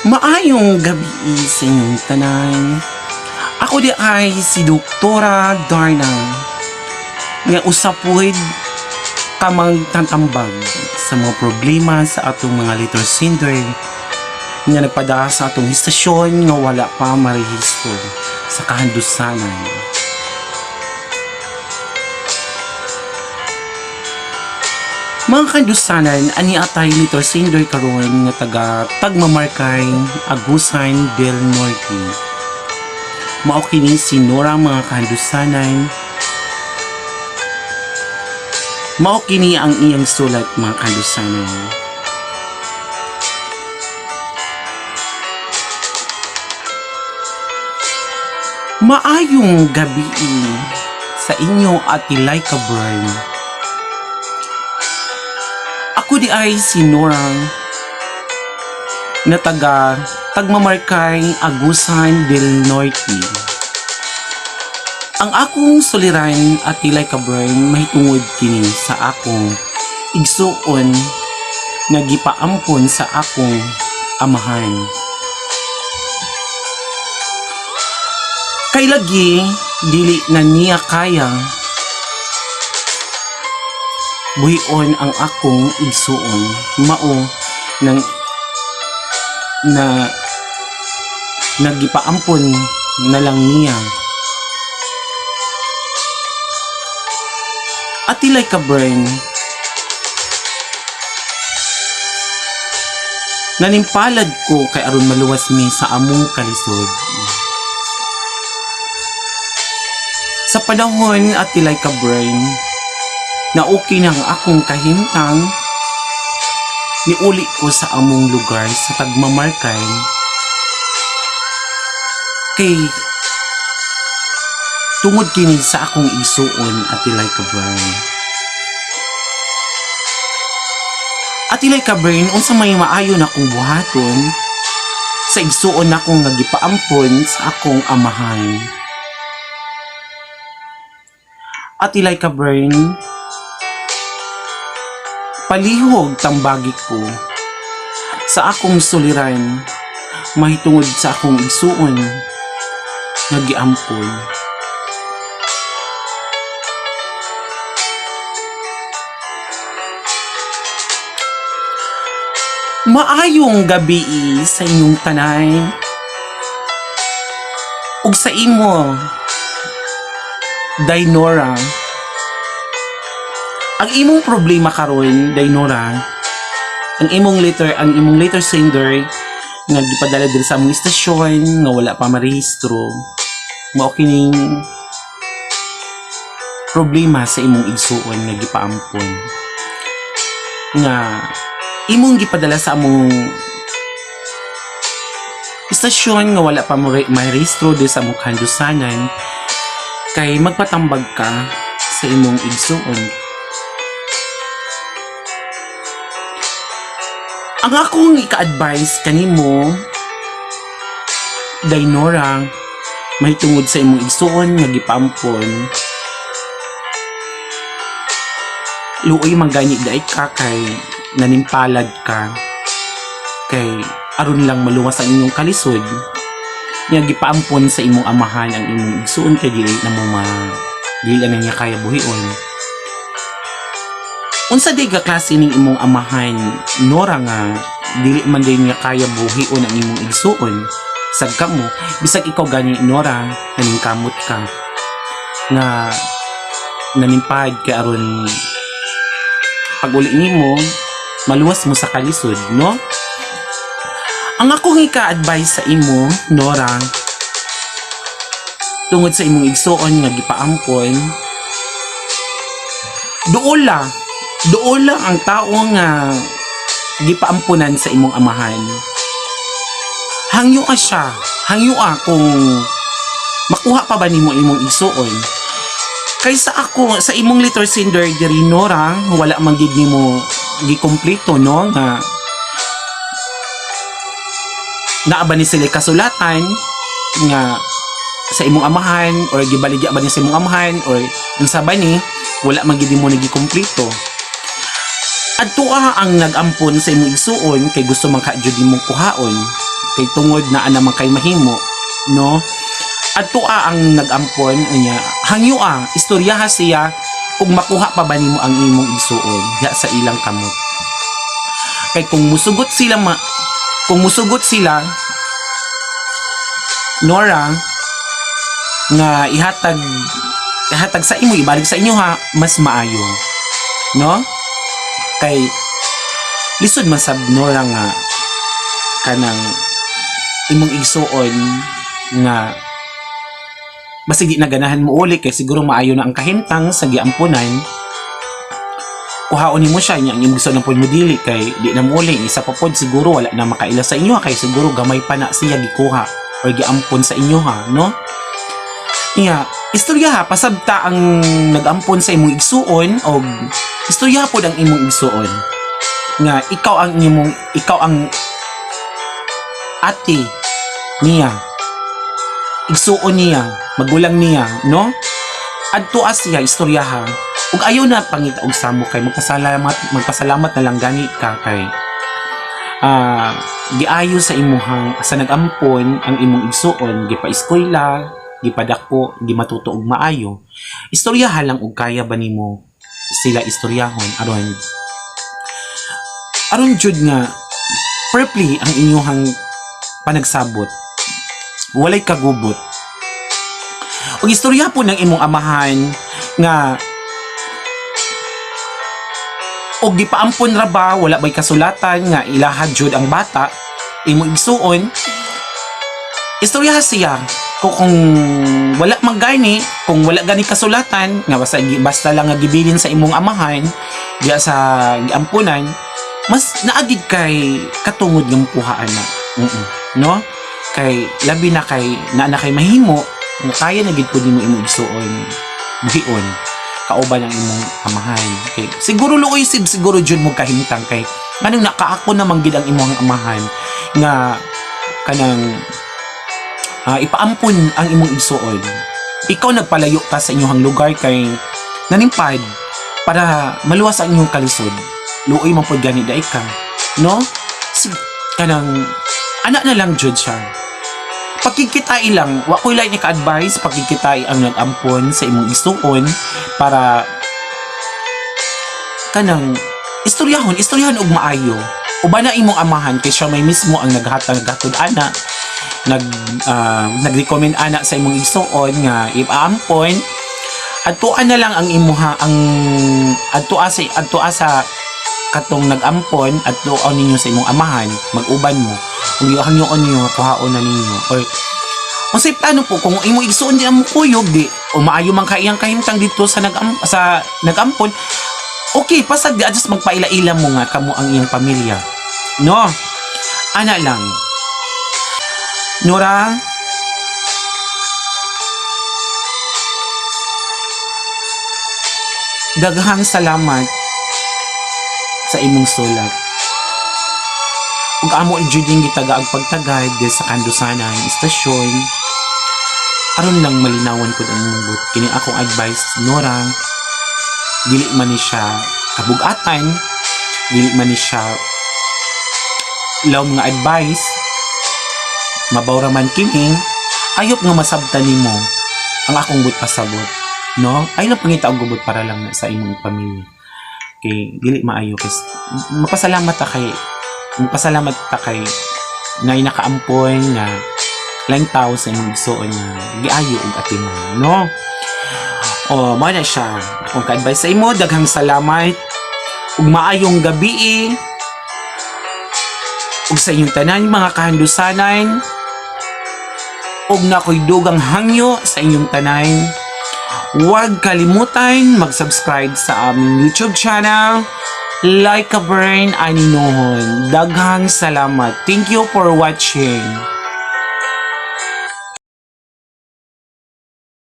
Maayong gabi sa inyong tanan. Ako di ay si Doktora Darna nga usapod kamang tantambag sa mga problema sa atong mga litter sender nga nagpada sa atong istasyon nga wala pa marehistro sa kahandusanan. Mga kandusanan, ani atay litter sender karon nga taga tagmamarkay Agusan del Norte. Mao kini sinura mga kandusanan. Mao kini ang iyang sulat mga kandusanan. Maayong gabi sa inyo at Laika Byrne. Ako di ay sinurang na taga tagmamarkay Agusan del Norte. Ang akong suliran at tilay kabern mahitungod kini sa akong igsuon nga gipaampon sa akong amahan. Kay lagi dili na niya kaya buhion ang akong igsuon mao nang na nagipaampon na lang niya. At tilay kabern nanimpalad ko kay aron maluwas mi sa among kalisod. Sa panahon at tilay kabern na okay ng akong kahimtang, niuli ko sa among lugar sa tagmamarkay kay tungod kini sa akong igsuon at tilay kabern. At tilay kabern, unsa may maayo na akong buhaton sa igsuon akong nagipaampon sa akong amahan. At tilay kabern, palihog tambagi ko sa akong suliran mahitungod sa akong igsuon nga giampon. Maayong gabi sa inyong tanay ug sa imo Dainora. Ang imong problema karon, Dainora, ang imong letter sender nga gipadala diri sa among istasyon nga wala pa marehistro. Mao kining problema sa imong igsuon nga gipaampon. Nga imong gipadala sa among istasyon nga wala pa marehistro diri sa among kandusanan kay magpatambag ka sa imong igsuon. Ang akong ika-advise kanimo, Dainora, mahitungod sa imong igsuon nga gipaampon, luoy manggani daay ka kay nanimpalad ka kay aron lang maluwas ang inyong kalisod nga gipaampon sa imong amahan ang imong igsuon kay dili na niya kaya buhion. Unsa day ka klase ning imong amahan, Nora, nga dili man day niya kaya buhion ang imong igsuon? Sagka mo, bisag ikaw gani, Nora, naningkamot ka nga nanimpad kay aron pag-uli nimo maluwas mo sa kalisod, no? Ang akong ika-advise sa imo, Nora, tungod sa imong igsuon nga gipaampon, Doon lang ang tao nga gipaampunan sa imong amahan. Hangyo siya. Hangyo kung makuha pa ba nimo imong igsuon. Kaysa ako sa imong letter sender diri, Nora, wala man gid nimo gikompleto, no, nga naa ba ni sila kasulatan nga sa imong amahan or gibaligya ba ni sa imong amahan or unsa ba ni wala man gid mo nagikompleto. Adto ang nagampon sa imong igsuon kay gusto man ka jud imong kuhaon. kay tungod na naman kay mahimo, no? At tuwa ang nag-ampon niya, hangyo istoryaha siya kung makuha pa ba nimo ang imong igsuon diha sa ilang kamot. Kay kung musugot sila Nora nga ihatag sa imo, ibalik sa inyo mas maayo, no? Kay lisod man sab Nora nga kanang imong igsuon nga basig di naganahan mo uli kay siguro maayo na ang kahimtang sa giampunan, kuhaon nimo siya nya ang imong gusto ng mo dili kay di na mo uli isa pa pod siguro wala na makaila sa inyo kay siguro gamay pa na siya gikuha or giampon sa inyo no? Istorya pasabta ang nagampon sa imong igsuon o istorya pod ang imong igsuon nga ikaw ang ate niya, igsuon niya, magulang niya, no? Adto siya istoryaha ug ayaw na pangita og samo kay magpasalamat na lang gani ka kay giayo sa imuhang sa nagampon ang imong igsuon, gipa-eskwela, gipadako, gimatuto og maayo. Istoryaha lang og kaya ba nimo sila istoryahon aron jud nga preply ang inyong panagsabot, walay kagubot. Og istorya po ng imong amahan nga og gipaampon ra ba wala bay kasulatan nga ilahad jud ang bata imong igsuon, istorya siya kung wala magani, kung wala gani kasulatan nga basta lang nga gibilin sa imong amahan diya sa giampunan, mas naagid kay katungod ng puhaan na no? Kay labi na kay na kay mahimo nga kaya na gid pud nimo imong igsuon buhion kauban ang imong amahan. Kay siguro luoy siguro jud mo kahimtang kay nganong nakaako naman gid ang imong amahan nga kanang ipaampon ang imong igsuon. Ikaw nagpalayo ka sa inyong lugar kay nanimpad para maluwas ang inyong kalisod. Luoy man pod gani dai ka, no? Kanang anak na lang jud siya. Pagkikitai lang, wa ko'y like ni ka-advise, pagkikitai ang nag-ampon sa imong igsuon para kanang istoryahon og maayo. Uban na imong amahan kay siya may mismo ang naghatag gatod ana, nag-recommend ana sa imong igsuon nga ipaampon. Adtuan na lang ang imuha ang adtua sa katong nag-ampon at doon ninyo sa imong amahan, mag-uban mo kung hangyoon niyo kuhaon na ninyo or unsay plano po kung imong igsuon di mo kuyog di o maayo man kaiyang kahimtang dito sa nag-ampon, okay pasag di adjust magpaila-ila mo nga kamo ang iyang pamilya, no? Ana lang Nora, daghang salamat sa imong sulat. Ug amo jud ning gitagaag pagtagad sa kandusanan istasyon aron lang malinawon pud ang imong buot. Kini akong advice Nora, dili man ni siya kabug-atan, dili man ni siya law nga advice, mabaw ra man kini, ayop nga masabtan nimo ang akong buot pasabot, no? Ay lang pangita og gubot para lang sa imong pamilya. Kay dili maayo kay magpasalamat ta kay nay nakaampon nga lang tao sa imong igsuon nga giayo og atimon, no? O mo na siya akong ka-advise sa imo, daghang salamat ug maayong gabi ug sa inyong tanan mga kahandusanan ug nakoy dugang hangyo sa inyong tanan. Huwag kalimutan mag-subscribe sa aming YouTube channel, Like a Brain Aninohon. Daghang salamat. Thank you for watching.